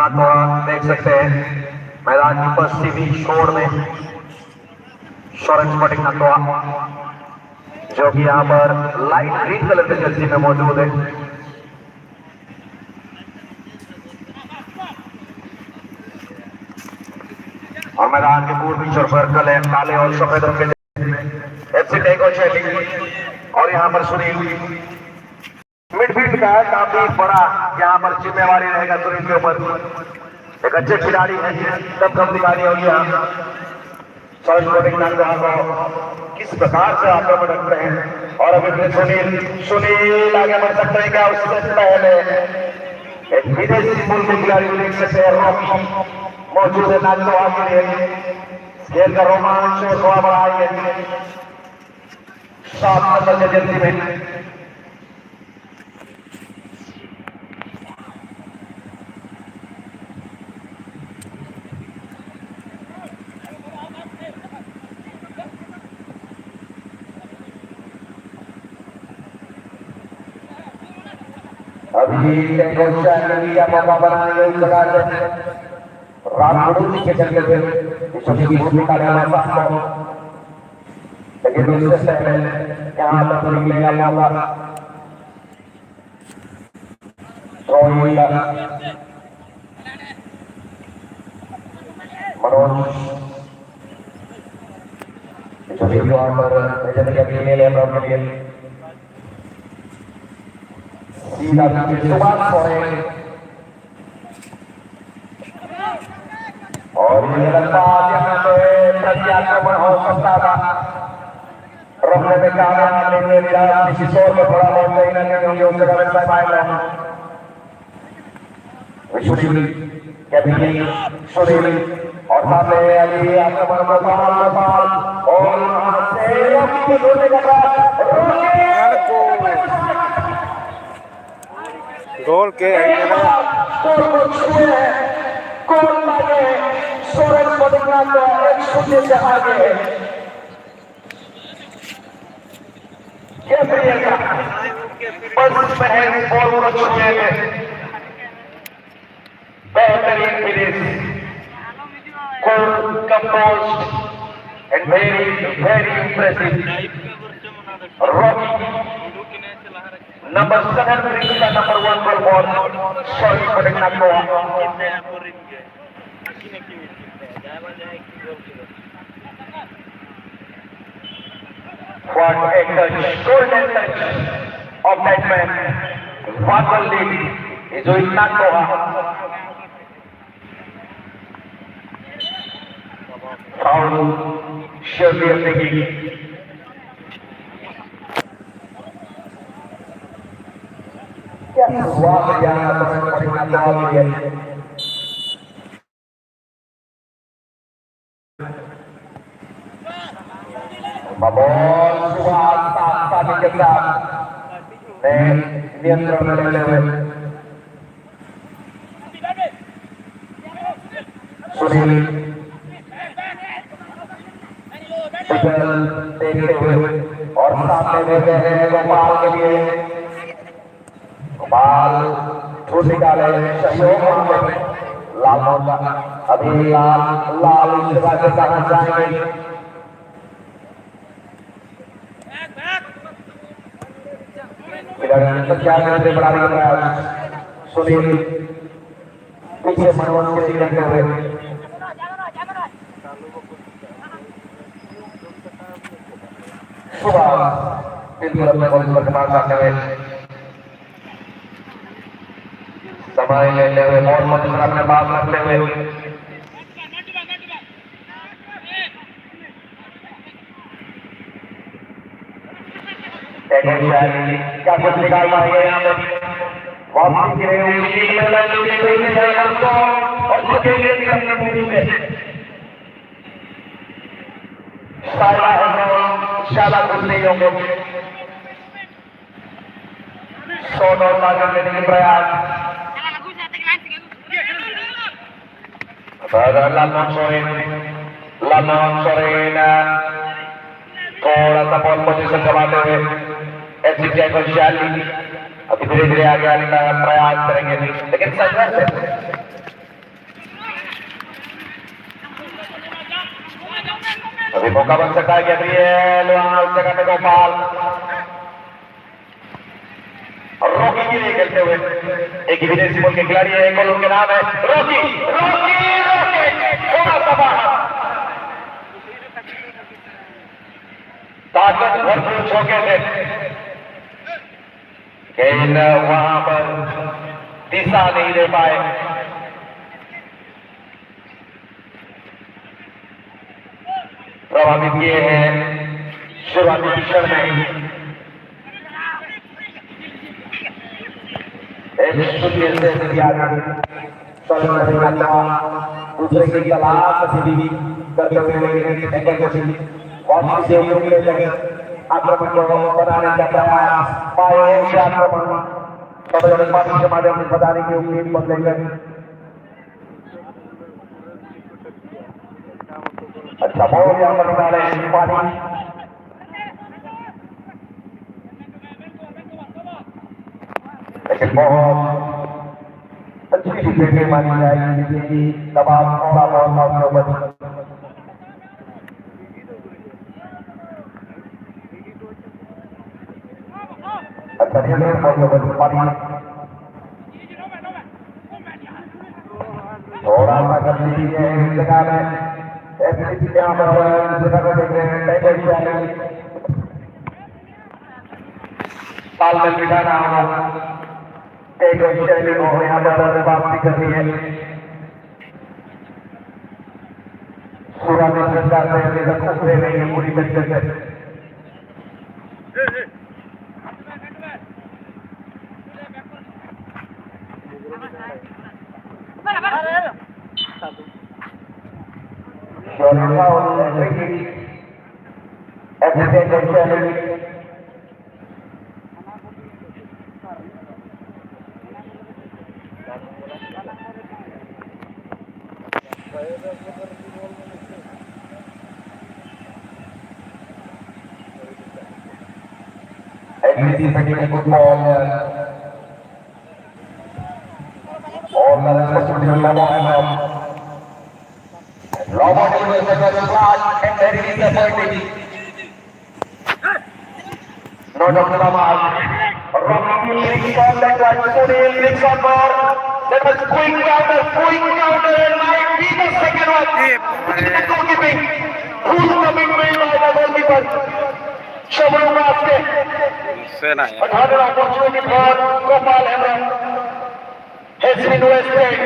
तो देख सकते हैं मैदान की पश्चिमी छोर में शौरज स्पोर्टिंग नंदवा जो कि यहाँ पर लाइट ग्रीन कलर के जर्सी में मौजूद है। और मैदान के पूर्वी छोर पर काले और सफेद रंग के एफसी टेको शैली और यहाँ पर सुनील मिडफील्ड का काफी बड़ा यहाँ पर जिम्मेवारी रहेगा सुनील के ऊपर। एक अच्छे खिलाड़ी है, तब कम दिखानी होगी यहाँ शौरज स्पोर्टिंग नंदवा को किस प्रकार से आक्रमण रखते हैं। और अभी फिर सुनील आगे बढ़ सकते हैं क्या? उससे पहले एक विदेशी मूल के खिलाड़ी देख सकते हैं रॉकी मौजूद है नंदवा के लिए। खेल का रोमांच थोड़ा बड़ा है 7 नंबर के जर्सी में। अभी मौका बनाएंगे उस जगह से रामगुरु के चलते थे लेकिन उससे पहले यहाँ पर मिलेगा मौका मनोज और मुझे लगता है यहाँ पे प्रत्याक्रमण हो सकता था। रोकने में कामयाब नहीं हुए, विराट किसी शोर में थोड़ा बहुत कहीं ना कहीं होंगे उस जगह में समाये रहे। सुनील और सामने अभी आक्रमण को पाल और वहां से रोकी धोने का गोल के कौन लागे शौरज स्पोर्टिंग नंदवा एक शून्य से आगे गैब्रियल का बस पहले फॉरवर्ड छुए में बेहतरीन finish composed and very impressive. Rocky number 7 brings the number 1 goal for Shorty Sporting Nandwa. What a touch, golden touch of that man. Vatal League is doing Nandwa. Foul, surely a biggie. Suatu yang paling tahu dia. Babon suatu tadi kita. Niantron level. Susil. देखते हुए और सामने देते हैं गोपाल के लिए। गोपाल छूट निकाले सहयोग में लाल मौका अभी लाल इस जगह से कहां जाएंगे? बड़ा प्रयास सुनील पीछे मनोज के लिए करते हुए सुबह बिल्कुल अपने बॉल पर कमाल करते हुए समय लेते हुए बॉल पर अपने बात करते हुए क्या कुछ निकाल पाएंगे यहाँ पे वापसी के लिए और शाला कुछ नहीं होंगे। 100 और लागत लेने के प्रयास लामोन सोरेन थोड़ा सा बॉल पोजीशन जमाते हुए एफसी टेको शैली अभी धीरे धीरे आगे आने का प्रयास करेंगे, लेकिन संघर्ष अभी मौका बन सकता है कि अभी उससे करने गोपाल और रॉकी के लिए खेलते हुए एक विदेशी बोल के खिलाड़ी है, उनके नाम है रॉकी। रॉकी थोड़ा सा बाहर ताकत भरपूर चौके थे, लेकिन वहां पर दिशा नहीं दे पाए। प्रभावित किए हैं शुरुआती क्षण में दूसरे की तलाश भी करते हुए आक्रमण को बनाने का प्रयास पाए आक्रमण के माध्यम से बताने की उम्मीद बदलेंगे। अच्छा बहुत यहाँ पर निकाले पानी, लेकिन बहुत अच्छी डिफेंडिंग मानी जाएगी क्योंकि दबाव थोड़ा बहुत उसके ऊपर। अच्छा पानी थोड़ा सा कर लीजिए इस जगह में यहाँ पर जगह को देख रहे हैं तालमेल बिठाना होगा। एक शैली को यहाँ पर वापसी करनी है। शुरुआत में सरकार से उभरे नहीं है पूरी तरीके से। Another opportunity for Gopal Hemram has been wasted.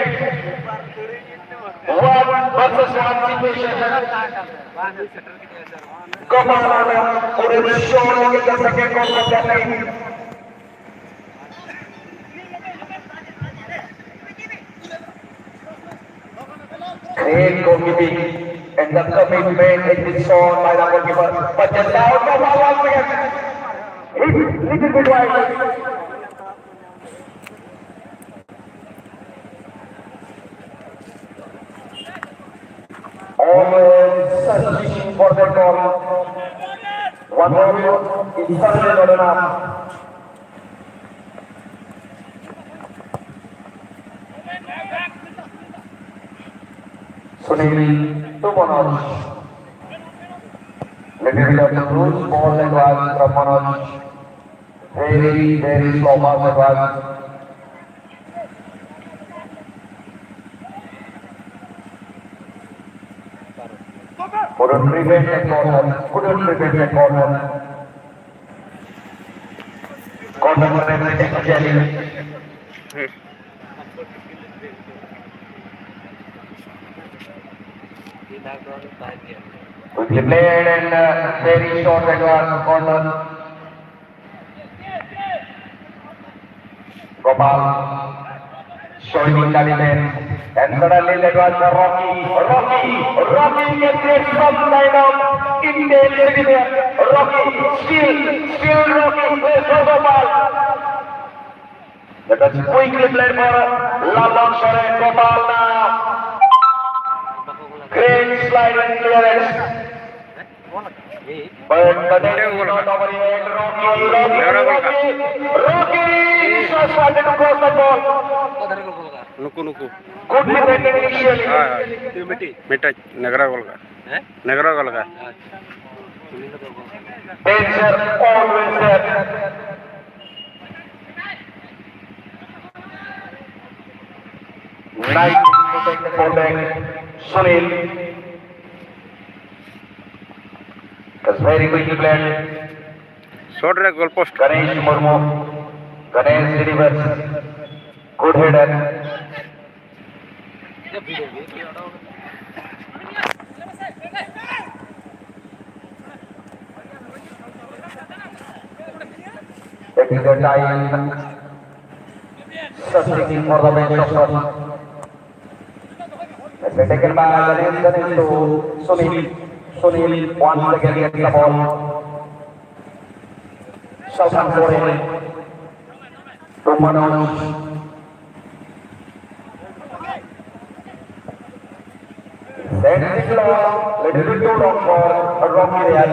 1 versus 1 situation. Gopal Hemram पूरे विश्व में लेकर सके कौन बचा नहीं। Great goalkeeping and the commitment has been shown by the goalkeeper. But just now Gopal once again. Little bit wide. Always searching for the goal. One more is certainly not enough. Sunil to Manoj. Little bit of the loose ball and was from Manoj. Very slow pass it was. Couldn't prevent that corner. Corner for everything Jelly. Quickly played and very short that was corner. Gopal showing intelligence, and suddenly that was Rocky can create some kind of intensity there. Rocky, still Rocky, there's no Gopal. That was quickly played for Lalon Sore. Gopal now. Great slide and clearance. But the net is not over yet. Rocky started to cross the ball. नुकू Good defending initially. मिटा नगरा गोल का Negro gol ka. Danger, always there. Knight to take the ball back. Sunil. That's very quickly played. Short leg goal post. Ganesh Murmu. Ganesh delivers. Good header. Taking the time. Searching for the bench of shot. Has been taken by Ganesh to Sunil. Sunil once again gets the ball. Shouting for him. To Manoj. Sends it long. Little bit too long for Rocky Real.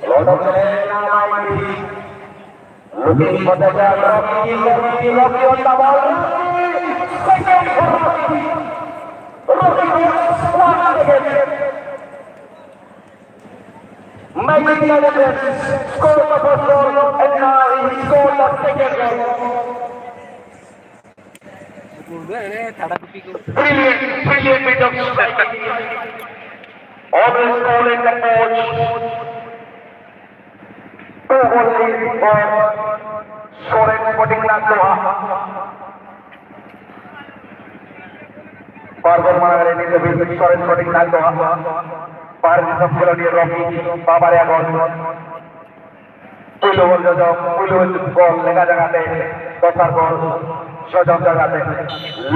Lot of looking for the Rocky on the ball. Second for Rocky. Rocky once again. Making the difference. Scored the first goal and now he scored the second goal. Brilliant bit of striking. Always calling the coach. 2-goal lead for Soren Sporting Nagdoha. Pargol Managare in the field, Soren Sporting Nagdoha. Pargol of Colonial Rocky, Babaria goal. Pulo goal, lega jagate, dosar goal, shojam jagate.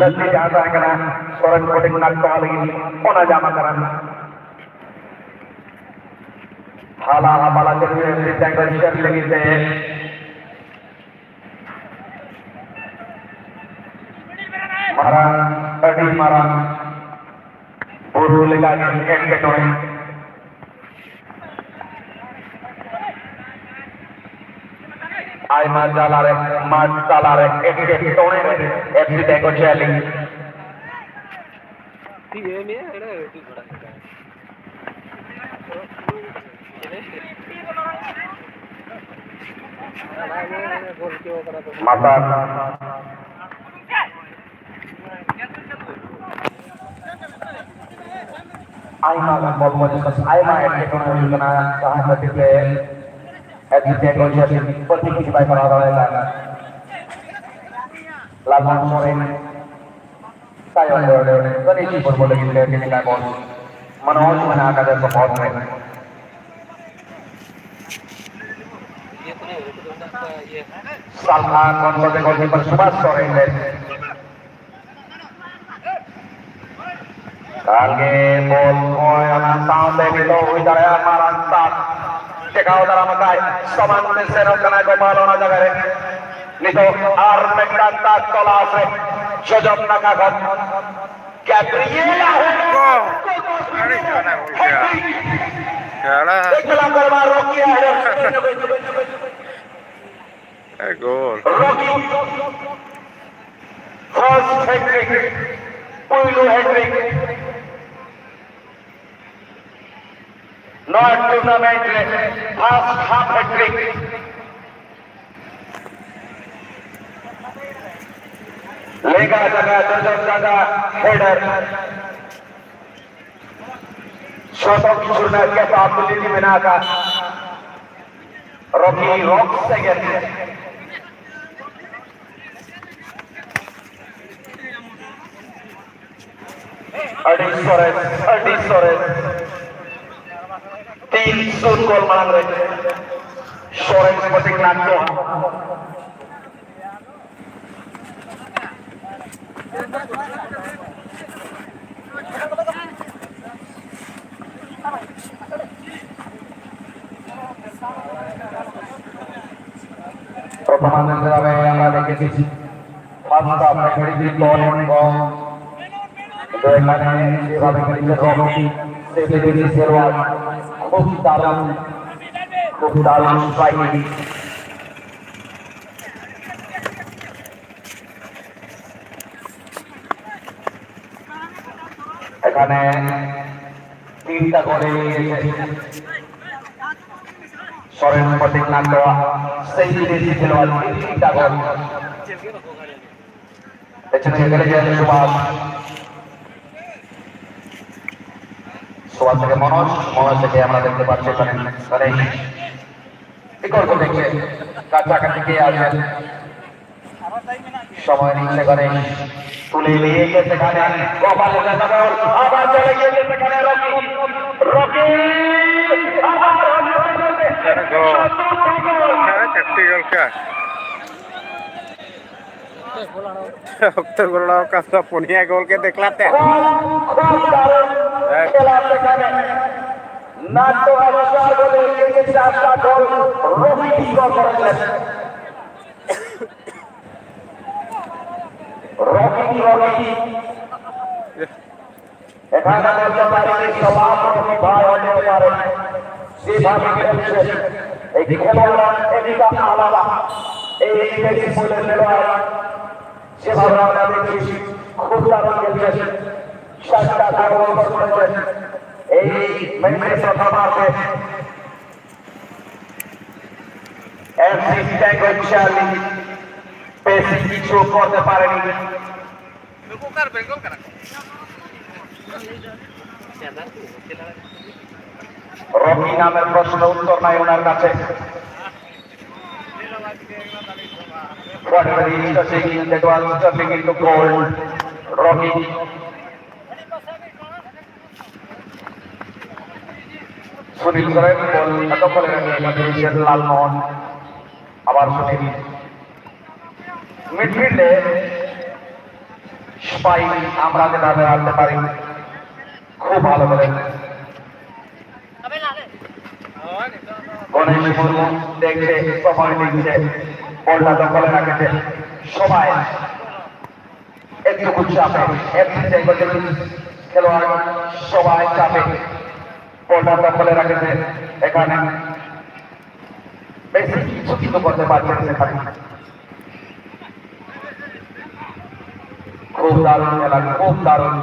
Lati jata kara, Soren Sporting Nagdoha lagi, ona jama karan. हाला चलिए रिटैंगल share लगी से मारा अड़ी मारा बुरु लगा के एक के टोने आई मार चाला रे एक के टोने रे एफसी टैंगल शेयर लगी ये में है ना Mata Aima kan ball pas Aima ekonomi kena sahan ketika FCT negosiasi penting dibaik orang-orang kan lawan sore saya kan ini football lagi ini kan ball Manoj mana ada support mereka Salman kontrol goalkeeper Subas sore ini. Kalge ball yang sampai itu udara marantat. Jika udara makai, saman meserok kena gopal orang jaga. Nito arme kata tolas. Sojok nakagot. Gabriela. Iklan bermain Rocky ada. Goal. Rocky. First hat-trick. Pulu hat-trick. Not tournament. First half hat-trick. Lega jaga header. Shotok surna capability menaka. Rocky rocks again. Adi Sores 3-0 gol menang lagi Soren Sporting Nagdoha pertandingan Surabaya yang ada di sisi mantap dari gol Dengan Surabaya Rocky CPDC Serwan Muhtaram খুব দারুণ striking. এখানে 3টা করে নিয়েছে সরেন ফটিক নাটোয়া, সেই বিদেশি খেলোয়াড় 3টা গোল। পেছনে খেলে গেলেন সুভাষ, সুভাষ থেকে মনোজ, মনোজ থেকে আমরা দেখতে পাচ্ছি এখানে বিকল্প দেখছে কাছাকাছি কে আছেন, সময় নিচ্ছে করে তুলে নিয়ে গিয়ে সেখানে কপালে দেখা গেল, আবার চলে গিয়েছে সেখানে রকি, রকি আবার चारटी गोल का अब तो गोलाव का सब पुनिया गोल के देखलाते খেলা সেখানে নাট্য আবিষ্কার বলে এগিয়ে 4টা গোল রকি স্কোর করেছেন। রকি এখানে বলতে পারি সবার রকি ভাই হতে পারে, যেভাবে খেলছে এই খেলোয়াড় এদিকে আলাদা, এই বেশি বলে খেলোয়াড় যেভাবে আমরা দেখছি খুব দারুণ খেলছে, 7টা গোল করেছেন এই ম্যাচের প্রথম হাফে। এফসি ট্যাঙ্গো চার্লি বেশি কিছু করতে পারেনি। রকি নামের প্রশ্ন উত্তর নাই ওনার কাছে। Whatever he is touching, that was turning into gold. Rocky. Sunil সরেন বল আটক করে রাখলেন লালমোহন, আবার সুনীল মিডফিল্ডে স্পাই আমরা যেভাবে আনতে পারি খুব ভালো করে। গণেশ মুর্মু দেখছে, সময় নিচ্ছে, বলটা দখলে রাখেছে, সবাই একটু চাপে, খেলোয়াড় সবাই চাপে, বলটা দখলে রাখেছে, এখানে বেশি কিছু কিছু করতে পারছেন সেখানে। খুব দারুণ খেলা, খুব দারুণ,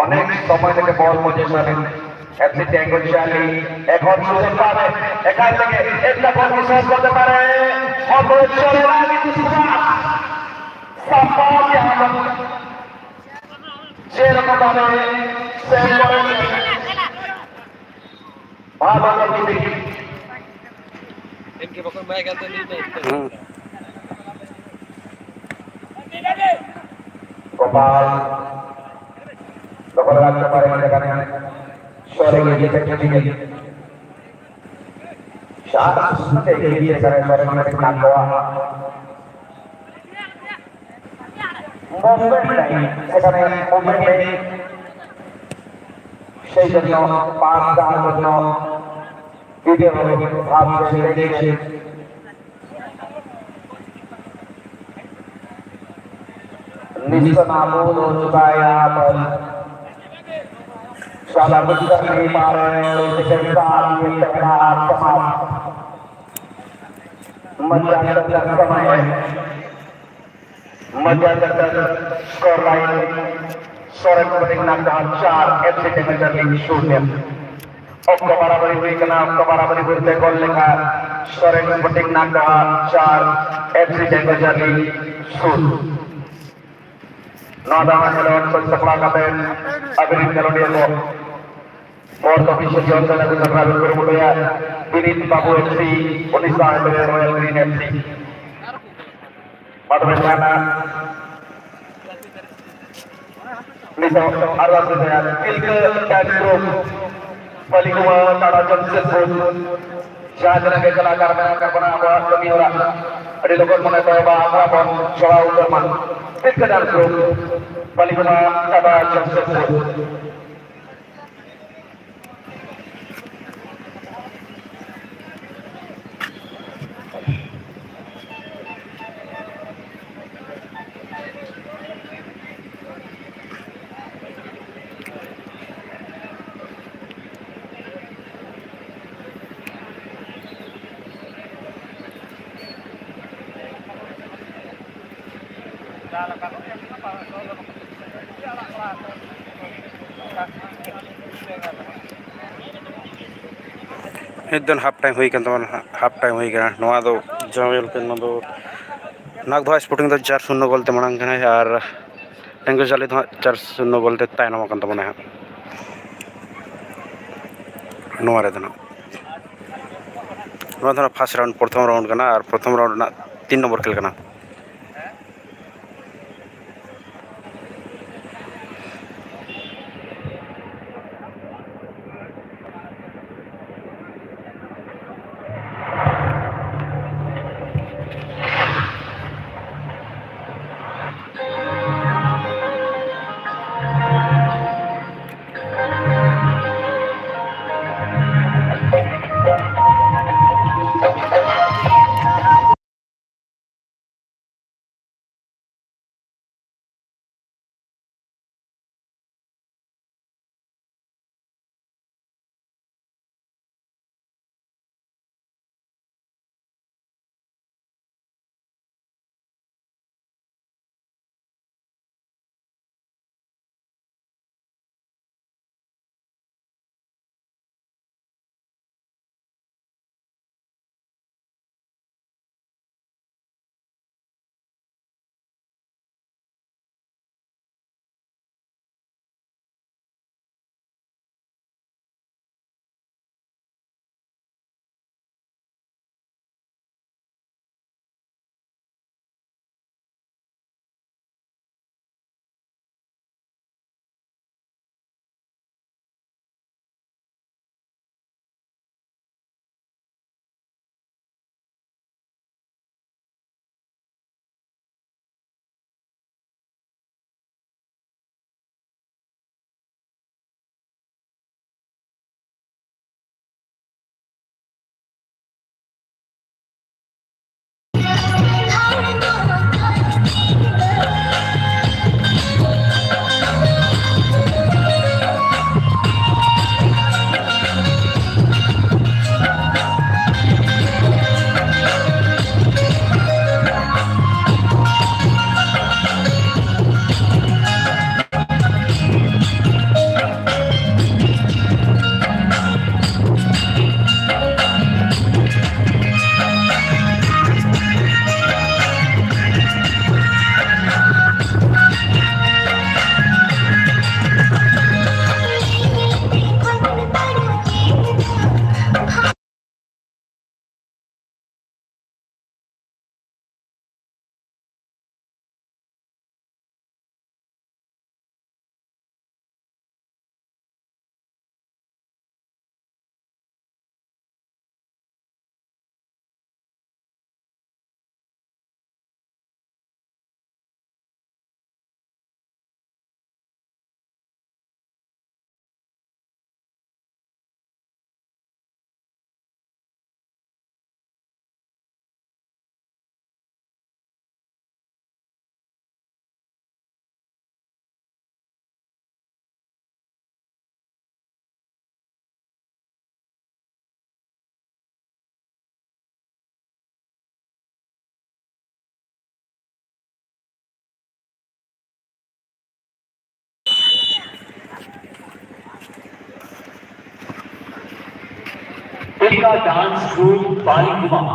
অনেক সময় থেকে বল পজিশনে এফসি ট্যাঙ্গো চার্লি এখন সুযোগ পাবে, এখান থেকে একটা বল মিস করতে পারে, যেরকম ভাবে গোপাল দখলে রাখতে পারে সেখানে সরে গিয়ে দিকে সেখানে সেই জন্য পাঁচ দেওয়ার জন্য ভিডিও ভাবছে দেখছে निस्तनाबूद हो चुका है यहाँ पर। शाला कुछ कर नहीं पा रहे हैं, इसके साथ ये पहला समाप्त, मध्यांतर तक समय है, मध्यांतर तक score line Soren Phatik Nagdar 4 FC Tango Charlie 0। অক্টো বারাবারি হয়ে গেল, অক্টো বারাবারি করতে গোল লেখা Soren Phatik Nagdar 4 FC Tango Charlie 0। Nada खेलोয়াড় চলছে প্লাকাতেন আবির খেলোয়াড় को फोर्थ ऑफिशियल जोन से लगे सरकार को मुड़िया विनीत बाबू एफसी 19 रॉयल ग्रीन एफसी मधुमेशाना निसो आरवास से किल्क डांस ग्रुप पलिकुमा टाटा जमशेदपुर शाहजहां के कलाकार बनाकर बना हुआ कमी हो रहा अड़ी लोगों ने तो बाबा बन चढ़ा उतर मन किल्क डांस ग्रुप पलिकुमा टाटा जमशेदपुर एकदम हाफ टाइम हुई kan teman हाफ टाइम हुई kana noa do jamel kan no do Nagdha Sporting do 4-0 gol te manang kana ar Tenggo Jali do 4-0 gol te tainam kan teman ha noa re dana noa dana first round prothom round kana ar prothom round na 3 number khel kana का dance group बालिकुमा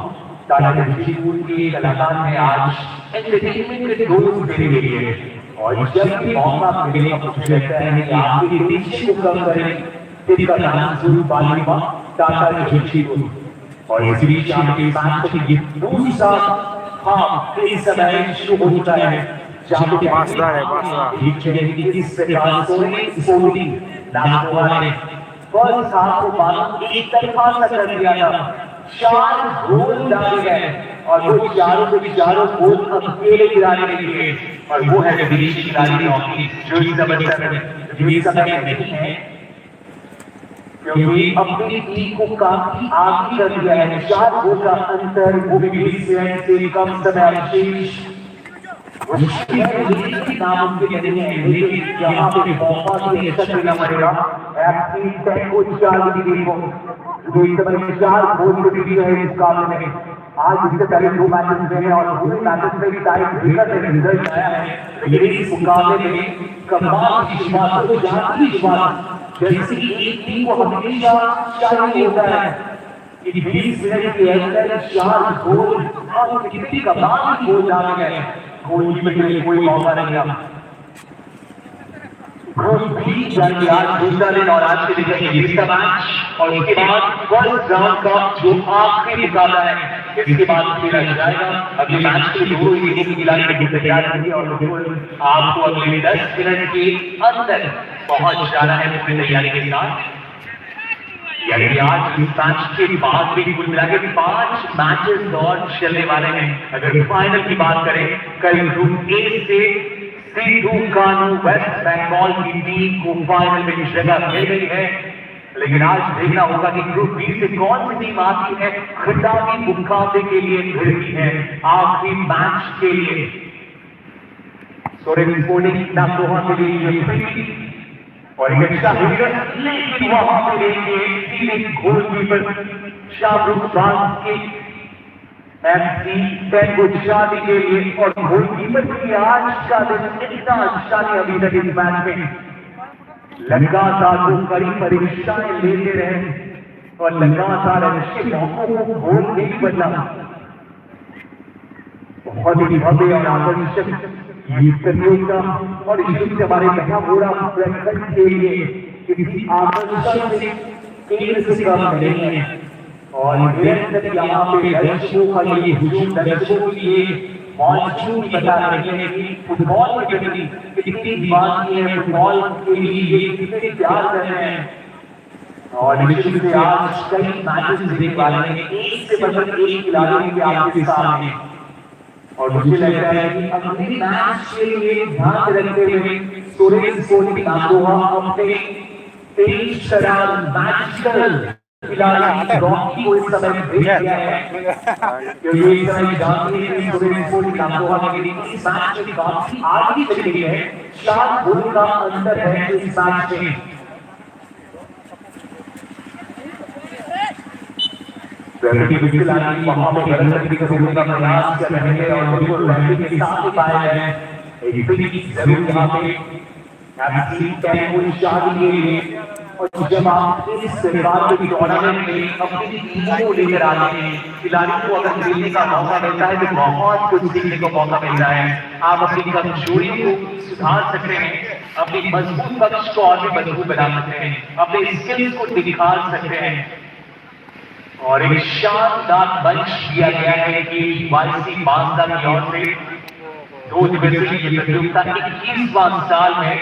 Tata Jamshedpur के कलाकार ने आज entertainment के दो फेरे ले लिए और जब भी मौका मिले मुझे लगता है कि आपके पीछे को कम करें इसका डांस ग्रुप बालिकुमा टाटा जमशेदपुर और इस बीच आपके साथ ये दूसरा हाँ इस समय शुरू हो चुका है जहाँ पे एक जगह की किस प्रकार स्पोर्टिंग नागपुर ने फर्स्ट हाफ को बाद एक तरफा सा कर दिया था 4 गोल डाले गए और वो चारों के चारों गोल अकेले गिराने लगे और वो है विदेशी खिलाड़ी हॉकी जो इस समय नहीं है क्योंकि अपनी टीम को काफी आगे कर दिया है 4 गोल का अंतर वो भी 20 मिनट से कम समय शेष नामुमकिन नहीं है लेकिन यहाँ पे बहुत ही अच्छा खेलना पड़ेगा एक्टिव टेक को चाल भी देखो जो इस समय 4 गोल के बीच है इस मुकाबले में आज इससे पहले 2 मैचेस हुए हैं और पूरे मैचेस में टाई ब्रेकर में रिजल्ट आया है, लेकिन इस मुकाबले में कमाल की शुरुआत और जाती शुरुआत जैसे कि एक टीम को हमेशा चाहिए होता है कि 20 मिनट के अंदर 4 गोल और कितनी कमाल की गोल डाले गए, गोलकीपर के लिए कोई मौका नहीं था। ग्रुप बी यानी आज दूसरा दिन और आज के दिन का तीसरा मैच और उसके बाद फर्स्ट राउंड का जो आखिरी मुकाबला है इसके बाद खेला जाएगा। अगले मैच के लिए दोनों टीमों की खिलाड़ी बिल्कुल तैयार रहेंगे और बिल्कुल आपको अगले 10 मिनट के अंदर पहुंच जाना है पूरी तैयारी के साथ। यानी कि आज इस मैच के बाद भी कुल मिला के 5 मैचेस और चलने वाले हैं। अगर फाइनल की बात करें, कल ग्रुप ए से सिद्धू कानू वेस्ट बंगाल की टीम को फाइनल में जगह मिल गई है, लेकिन आज देखना होगा कि ग्रुप बी से कौन सी टीम आती है खिताबी मुकाबले के लिए भिड़ती है आखिरी मैच के लिए। सोरेन स्पोर्टिंग नागोहा के लिए और एक अच्छा हिटर, लेकिन वहां पे देखिए टीम गोलकीपर शाहरुख खान की एमसी 10 को शादी के लिए और गोलकीपर की आज का दिन इतना अच्छा नहीं अभी तक इस मैच में लगातार वो कड़ी परीक्षाएं लेते रहे और लगातार अच्छे मौकों को गोल नहीं बदला। बहुत ही भव्य और आकर्षक ये प्रतियोगिता और इससे हमारे महागोरा प्रखंड के लिए किसी आकर्षण से केंद्र से कम नहीं है और निरंतर यहाँ पे दर्शकों का ये हुजूम दर्शकों के लिए मौजूद बता रहे हैं कि फुटबॉल के प्रति कितनी दीवानगी है, फुटबॉल के लिए ये कितने प्यार कर रहे हैं। और निश्चित से आज कई मैचेस देखने वाले हैं, एक से बढ़कर एक खिलाड़ी के आपके सामने और मुझे लगता है कि अगले मैच के लिए ध्यान रखते हुए सोरेन स्पोर्टिंग नागोहा अपने 23 शराब मैजिकल खिलाड़ी रॉकी को इस समय भेज दिया है क्योंकि इस समय जानते हैं कि सोरेन स्पोर्टिंग नागोहा के लिए इस मैच में काफी आगे चली गई है, 4 गोल का अंतर है इस मैच में। खिलाड़ी वहां पे गलत तरीके से रोकने का प्रयास कर रहे हैं और बिल्कुल रैफरी के साथ पाए गए एक फ्री जरूर यहाँ पे एमसी 10 को शादी के लिए। और जब आप इस प्रकार के टूर्नामेंट में अपनी टीमों को लेकर आते हैं, खिलाड़ी को अगर खेलने का मौका मिलता है तो बहुत कुछ सीखने को मौका मिलता है। आप अपनी कमजोरियों को सुधार सकते हैं, अपनी मजबूत पक्ष को और भी मजबूत बना सकते हैं, अपने स्किल्स को दिखा सकते हैं। और एक शानदार मंच दिया गया है कि वाईसी बांदा की ओर से 2 दिवसीय ये प्रतियोगिता 21वां साल में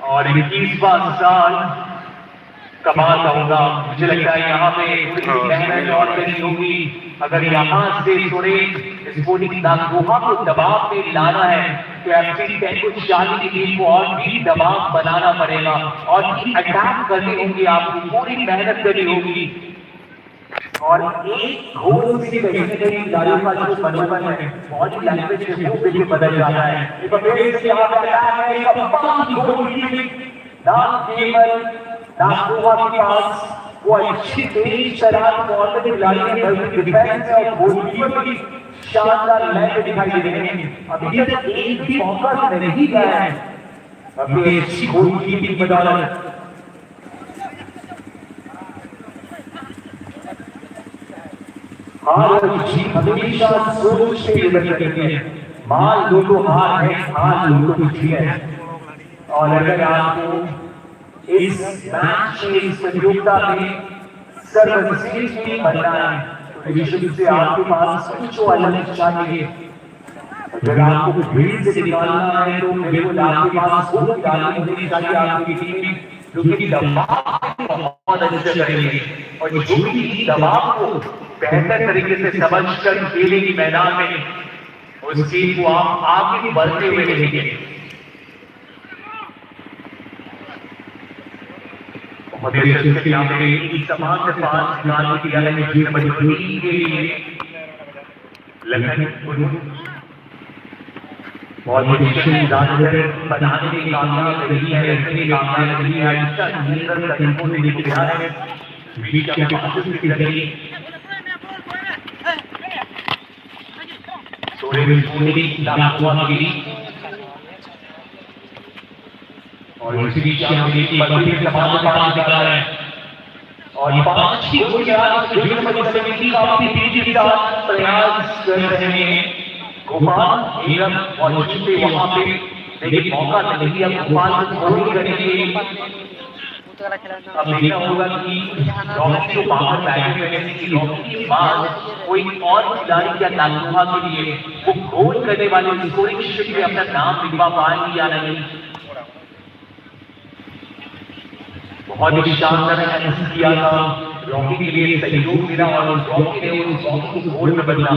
और 21वां साल कमाल का होगा। मुझे लगता है यहाँ पे मेहनत और करनी होगी। अगर यहाँ से थोड़े स्पोर्टिंग नागोहा को दबाव में लाना है तो एमसी 10 को शादी की टीम को और भी दबाव बनाना पड़ेगा और अटैक करने होंगे, आपको पूरी मेहनत करनी होगी। और एक घोल से कहीं न कहीं खिलाड़ियों का जो मनोबल है, बॉडी लैंग्वेज से वो भी बदल जाता है। एक बार से यहाँ पे आया है कप्तान गोलकीपिंग नागोहा के पास वो अच्छी तेज शराब और खिलाड़ी है, बल्कि डिफेंस है और गोलकीपर भी शानदार लैंड दिखाई दे रहे हैं। अभी तक एक भी मौका नहीं गया है अपनी अच्छी गोलकीपिंग बदौलत। हार और जीत हमेशा सोच पे निर्भर करती है। मान लो तो हार है, हार लो तो जीत है। और अगर आपको इस मैच में, इस प्रतियोगिता में सर्वश्रेष्ठ टीम बनना है तो निश्चित से आपके पास कुछ अलग चाहिए। अगर आपको भीड़ से निकालना है तो बिल्कुल आपके पास वो खिलाड़ी होनी चाहिए आपकी टीम में जो कि दबाव बहुत अच्छे करेंगे और जो भी दबाव को बेहतर तरीके से समझकर खेलेगी मैदान में, उस टीम को आप आगे बढ़ते हुए देखेंगे। यहाँ पे समान से 5 खिलाड़ी की अलग मजबूती के लिए बहुत बनाने में कामयाब रही है, कामयाब रही है। अच्छा नियंत्रण तरीकों से लेकर आ रहे हैं बीच के पास की जगह सुरेश मोदी नागवागिरी और इसी बीच हमें एक बड़ी समाज पास दिखा रहा है और 5 की गोल आज विभिन्न मध्य समिति काफी तेजी के साथ प्रयास कर रहे हैं। गोपाल नीरव और जीते वहां पे लेकिन मौका नहीं दिया गोपाल को गोल करने के लिए। अब देखना होगा कि रॉकी को बाहर बैटिंग करने की रॉकी के बाद कोई और खिलाड़ी या नागुहा के लिए वो गोल करने वाले स्कोरिंग शीट में अपना नाम लिखवा पाएंगे या नहीं। बहुत ही शानदार एनालिसिस किया था, रॉकी के लिए सहयोग मिला और रॉकी ने उस रॉकी को गोल में बदला।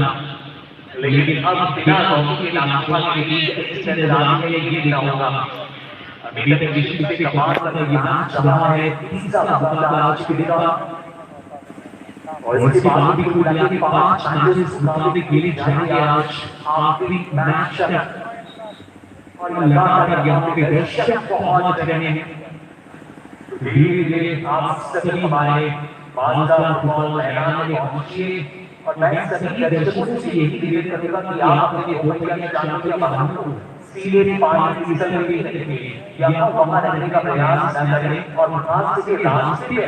लेकिन अब बिना रॉकी के नागुहा के लिए ऐसी नजर आने के लिए देखना होगा। अभी तक विश्व से कमाल का मैच रहा है, तीसरा मुकाबला आज खेलेगा और इसके बाद भी कुल मिला के 5 मैचेस मुकाबले खेले जाएंगे आज आखिरी मैच और लगातार यहाँ पे दर्शक पहुंच रहे हैं। धीरे-धीरे आप सभी हमारे बांद्रा फुटबॉल मैदान में पहुंचिए और मैं सभी दर्शकों से यही निवेदन करूंगा कि आप अपने गोल या चांद या बहादुर को सीधे पानी की तरफ ले जाइए या वहां रहने का प्रयास न करें और खास से रास्ते पे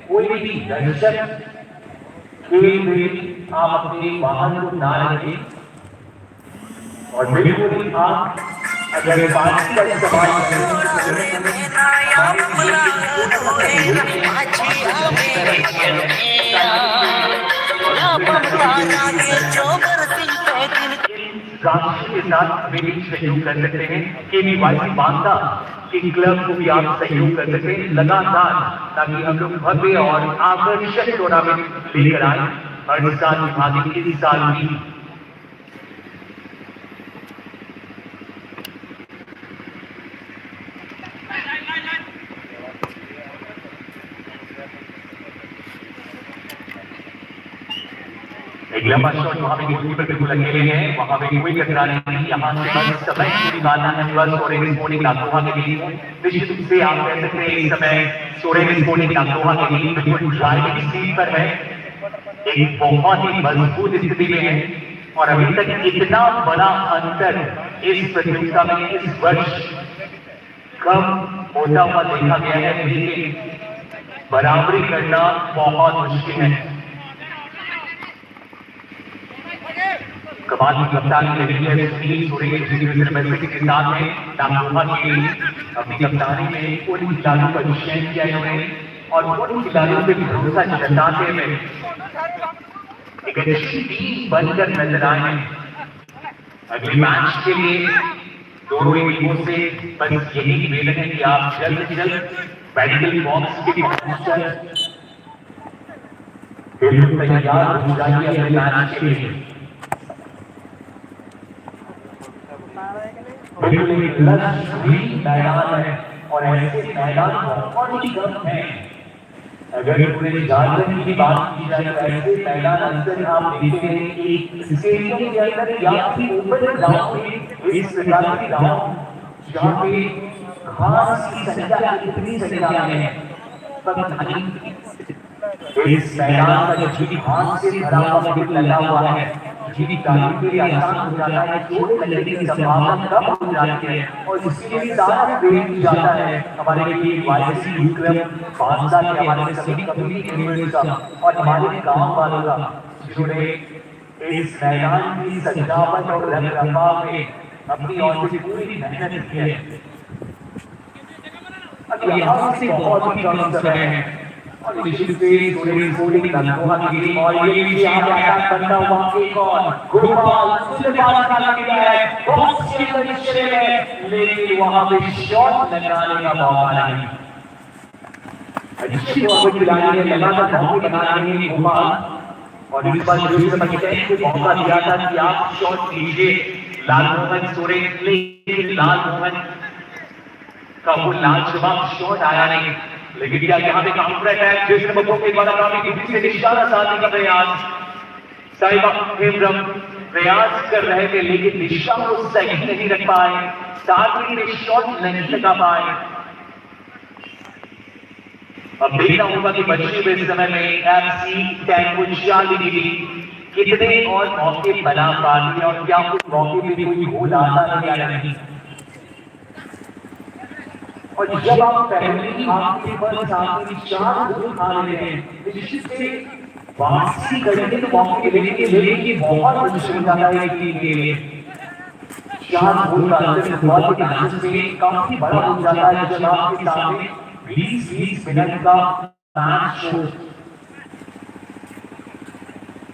कोई भी दर्शक खेल में आप अपने वाहन को ना रखें और बिल्कुल आप अगर पानी का इस्तेमाल राशि के साथ हमें भी सहयोग कर सकते हैं कि वाई बांदा के क्लब को भी आप सहयोग कर सकते हैं लगातार, ताकि हम लोग भव्य और आकर्षक टूर्नामेंट लेकर आए हर साल भागी इस साल भी। एक लंबा शॉट वहां पे गोलकीपर बिल्कुल अकेले हैं, वहां पे कोई टकरा नहीं। यहाँ से बस समय निकालना है बस सोरेन स्पोर्टिंग नागोहा के लिए। निश्चित रूप से आप कह सकते हैं इस समय सोरेन स्पोर्टिंग नागोहा के लिए बिल्कुल ड्राइविंग सीट पर है, एक बहुत ही मजबूत स्थिति में है और अभी तक इतना बड़ा अंतर इस प्रतियोगिता में इस वर्ष कम होता हुआ देखा गया है, लेकिन बराबरी करना बहुत मुश्किल है। कमाल की कप्तानी लगी है सुनील सोरेन के साथ में नागोहा के लिए अपनी कप्तानी में उन खिलाड़ियों का चयन किया इन्होंने और उन खिलाड़ियों पे भरोसा जताते हुए एक अच्छी टीम बनकर नजर आए हैं। अगले मैच के लिए दोनों ही टीमों से बस यही निवेदन है कि आप जल्द से जल्द मेडिकल बॉक्स के पहुंचकर बिल्कुल तैयार हो जाइए अगले मैच के लिए। बिल्कुल एक लक्ष्य मैदान है और ऐसे मैदान बहुत ही कम है। अगर पूरे झारखंड की बात की जाए तो ऐसे मैदान अक्सर आप देखते हैं एक स्टेडियम के अंदर या फिर ओपन ग्राउंड में इस प्रकार के ग्राउंड जहाँ पे घास की संख्या इतनी संख्या में है, पता नहीं इस मैदान का जो घास से भरा हुआ लगा हुआ है जीवी तालीम के लिए आसान हो जाता है, चोट लगने की संभावना कम हो जाती है और इसलिए सारा प्रेम जाता है हमारे लिए वाईसी विक्रम बांदा के हमारे सभी कम्युनिटी मेंबर्स का और हमारे गांव वालों का जिन्होंने इस मैदान की सजावट और रखरखाव में अपनी ओर से पूरी मेहनत की है। अब यहाँ से बहुत ही कम समय है और निश्चित से सोरेन स्पोर्टिंग नागोहा की टीम और ये भी यहाँ पे अटैक करता हुआ एक और गोपाल सुलेमान का लग गया है बॉक्स के अंदर में, लेकिन वहाँ पे शॉट लगाने का मौका नहीं। अच्छी तौर पर खिलाड़ी ने लगातार मौके बना रहे हैं गोपाल और इस बार जो समझते हैं मौका दिया था कि आप शॉट लीजिए लालमोहन सोरेन, लेकिन लालमोहन का वो लाजवाब शॉट आया नहीं। लेकिन क्या यहाँ पे काउंटर अटैक जिसने बच्चों के द्वारा काफी दूरी से निशाना साधने का प्रयास, साहिबा हेमब्रम प्रयास कर रहे थे लेकिन दिशा को सही नहीं रख पाए, साथ ही में शॉट नहीं लगा पाए। अब देखना होगा कि बच्चे हुए समय में एफसी टैंको चाली कितने और मौके बना पा रही है और क्या उस मौके पे कोई गोल आता है या नहीं। और जब आप पहले आपके फर्स्ट हाफ में 4 गोल खा लेते हैं, निश्चित से वापसी करने के मौके लेके बहुत मुश्किल हो जाता है टीम के लिए। 4 गोल का अंतर फुटबॉल के मैच में काफी बड़ा हो जाता है जब आपके सामने 20 मिनट का मैच हो।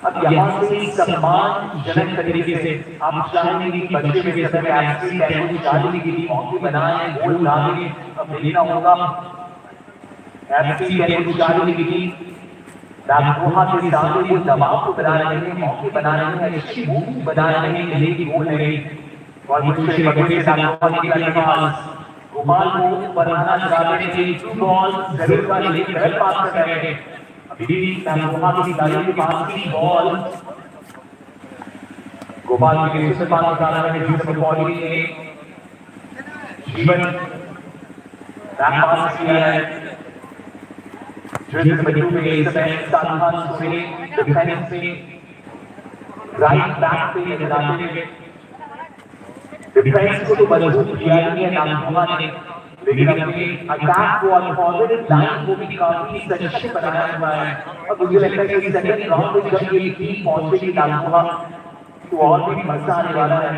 अब यहाँ से सम्मानजनक तरीके से आप चाहेंगे कि बच्चे में समय ऐसी टैकल डालने के लिए मौके बनाए, गोल डालें। अब देखना होगा ऐसी टैकल डालने के लिए दागोहा के सामने वो दबाव को बना रहे हैं, मौके बना रहे हैं, अच्छी मूव बना रहे हैं, लेकिन गोल नहीं। और मुझसे पकड़े से दागोहा की पास गोपाल को बनाना चाहते थे, टू बॉल जरूर का लेकर पास कर रहे हैं। अभी दागोहा की दाई के पास की बॉल गोपाल के नीचे से पास निकाल रहे हैं, जिसमें बॉल ने जीवन बैक पास किया है। जो बच्चों में इस समय साधारण से डिफेंस से राइट बैक पे लगाते हुए डिफेंस को तो मजबूत किया ही है दागोहा ने, लेकिन अपने अटैक को और पॉजिटिव लाइन को भी काफी सशक्त बनाया हुआ है। और मुझे लगता है कि सेकंड राउंड में जब ये टीम पहुंचेगी दागोहा तो और भी मजा आने वाला है।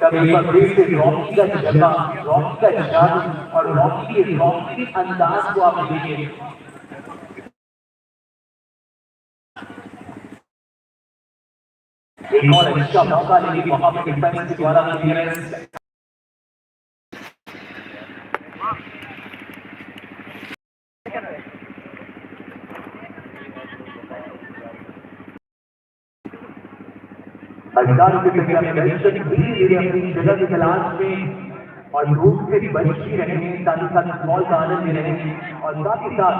तब एक बार फिर से रॉकी का जगह, रॉकी का जादू और रॉकी के अंदाज को आप देखिए। एक और अच्छा मौका लेकिन वहां पे डिफेंस के द्वारा क्लियरेंस अधिकारियों के दर्शक धीरे-धीरे अपनी जगह की तलाश में और धूप से बची रहे हैं, साथ ही साथ बॉल का आनंद ले रहे हैं। और साथ ही साथ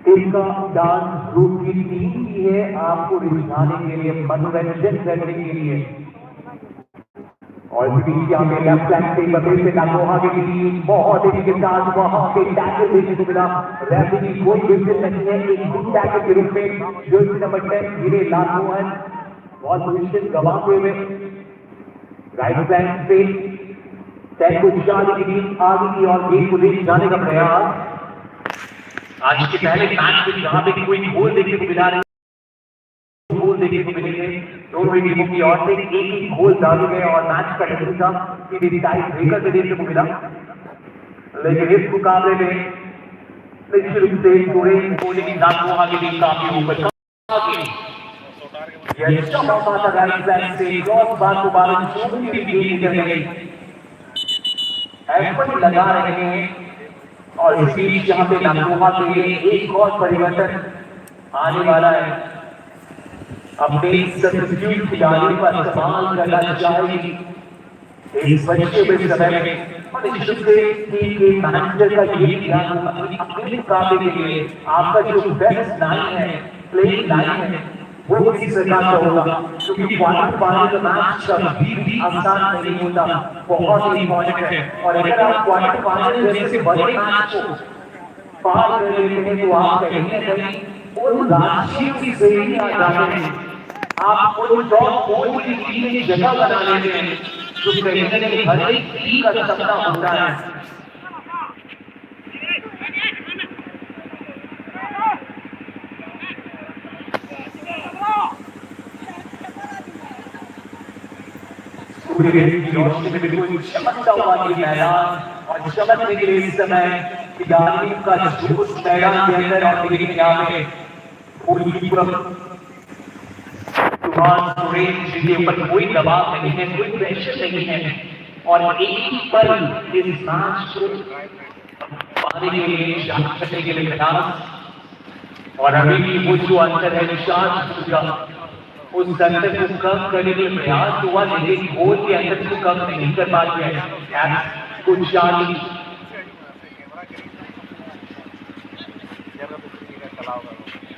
इसका डांस ग्रुप की टीम भी है आपको रिझाने के लिए, मनोरंजन करने के लिए। और यहाँ पे लेफ्ट फ्लैंक पे बदल से दागोहा की टीम बहुत ही के साथ वहां पे टैकल देखने को मिला। रेफरी की कोई विकेट नहीं है, एक गुड टैकल के रूप में जर्सी नंबर 10 गिरे लालमोहन बॉल पोजीशन गवाते हुए राइट फ्लैंक पे टैकल को चालू की टीम आगे की और गेम को ले जाने का प्रयास। आज के पहले मैच में जहां पे कोई गोल देखने को मिला नहीं, गोल देखने को मिले दोनों ही टीमों की ओर से एक ही गोल डाले गए और मैच का नतीजा सीधे टाई ब्रेकर में देखने को मिला। लेकिन इस मुकाबले में निश्चित रूप से थोड़े गोली की दागोहा की टीम काफी ऊपर ये अच्छा मौका था राइट फ्लैंक से क्रॉस बार को बार की टीम कर गई, एफर्ट लगा रहे हैं। और इस बीच यहाँ पे दागोहा के लिए एक और परिवर्तन आने वाला है। अपने सब्स्टिट्यूट खिलाड़ियों का इस्तेमाल करना चाहेगी इस बचे हुए समय में। और निश्चित से टीम के मैनेजर का ये ध्यान होगा अपने मुकाबले के लिए आपका जो बेस्ट लाइन है, प्लेइंग लाइन है, वो किस प्रकार का होगा, क्योंकि क्वार्टर फाइनल का मैच कभी भी आसान नहीं होता, बहुत ही इम्पोर्टेंट है। और अगर आप क्वार्टर फाइनल जैसे बड़े मैच को पार कर लेते हैं तो आप कहीं न कहीं उन राशियों की श्रेणी आ जाते हैं, आप उन टॉप 4 की टीम में जगह बना लेते हैं जो कहीं न कहीं हर एक टीम का सपना होता है। बिल्कुल चमकता हुआ ये मैदान और चमकने के लिए इस समय खिलाड़ियों का जुलूस मैदान के अंदर। और लेकिन यहाँ पे तूफान सुरेश जिनके ऊपर कोई दबाव नहीं है, कोई प्रेशर नहीं है और एक ही पल इस मैच को पाने के लिए शामिल करने के लिए प्रयास। और अभी भी वो जो अंतर है निशान उस अंतर को कम करने के प्रयास हुआ, लेकिन गोल के अंतर को कम नहीं कर पा रही है कुछ चार्ली।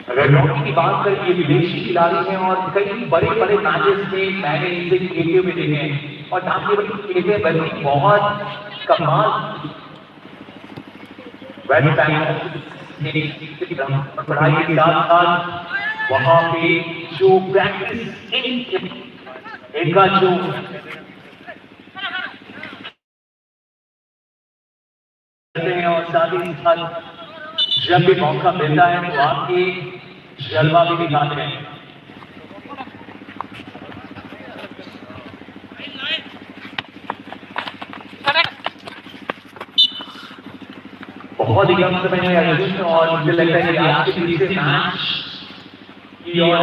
अगर रॉकी की बात करें, ये विदेशी खिलाड़ी हैं और कई बड़े बड़े मैचेस में मैंने इनसे खेलते हुए देखे हैं और ना केवल खेलते बल्कि बहुत कमाल पढ़ाई के साथ साथ वहां पे जो प्रैक्टिस इनका जो और साथ ही साथ जब भी मौका मिलता है तो आपके जलवा भी दिखाते हैं। बहुत ही कम समय में आयोजन और मुझे लगता है कि आज के तीसरे मैच की और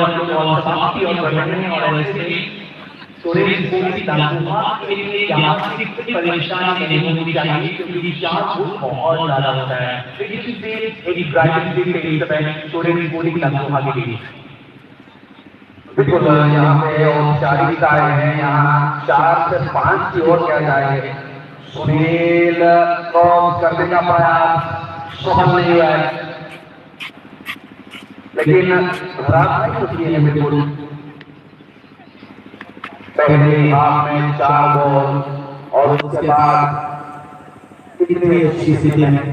समाप्ति और बढ़ने और ऐसे सुरेश पूरी दानुमा के लिए यहाँ से कोई परेशानी नहीं होनी चाहिए क्योंकि चार फुट बहुत ज्यादा होता है। लेकिन इससे एक ड्राइविंग सीट के इस समय सुरेश पूरी दानुमा के लिए बिल्कुल यहाँ पे औपचारिकताएं हैं, यहाँ 4 से 5 की ओर क्या जाएंगे। सुनील क्रॉस करने का प्रयास सफल नहीं हुआ है, लेकिन रात नहीं होती है बिल्कुल। पहले हाफ में 4 गोल और उसके बाद इतनी अच्छी स्थिति में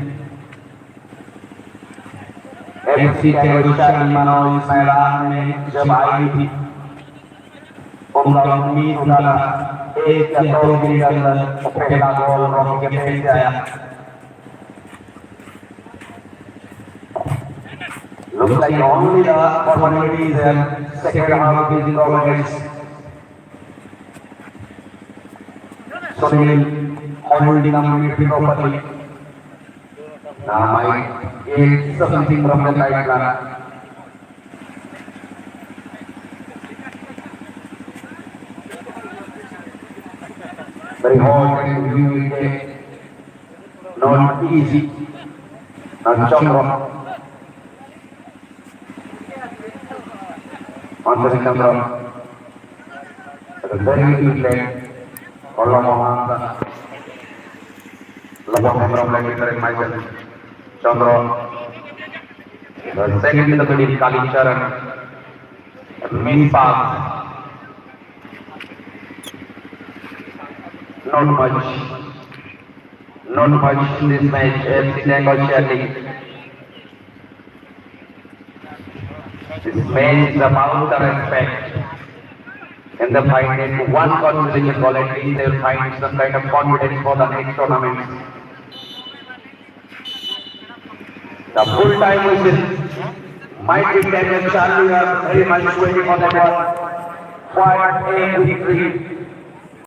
एफसी कैरोशान मनोज इस मैदान में जब आई थी, उनका उम्मीद उनका 1 या 2 दिन के अंदर पहला गोल रॉकी के पेट से आया। Looks like only the formalities and second half is in progress. Sunil holding the midfield properly. Now might get something from the sideline. Very hard and view it. Not easy. Not Chandra. Answering Chandra. But a very good play. Legendary Michael Chandra, the second in the middle, Kali Charan, main pass. Not much in this match. FC Bengal Shelly. This match is about the respect. And they find it one consolation goal, at least they will find some kind of confidence for the next tournament. The full time whistle might be 10 and Charlie are very much waiting for that one. 5-8 victory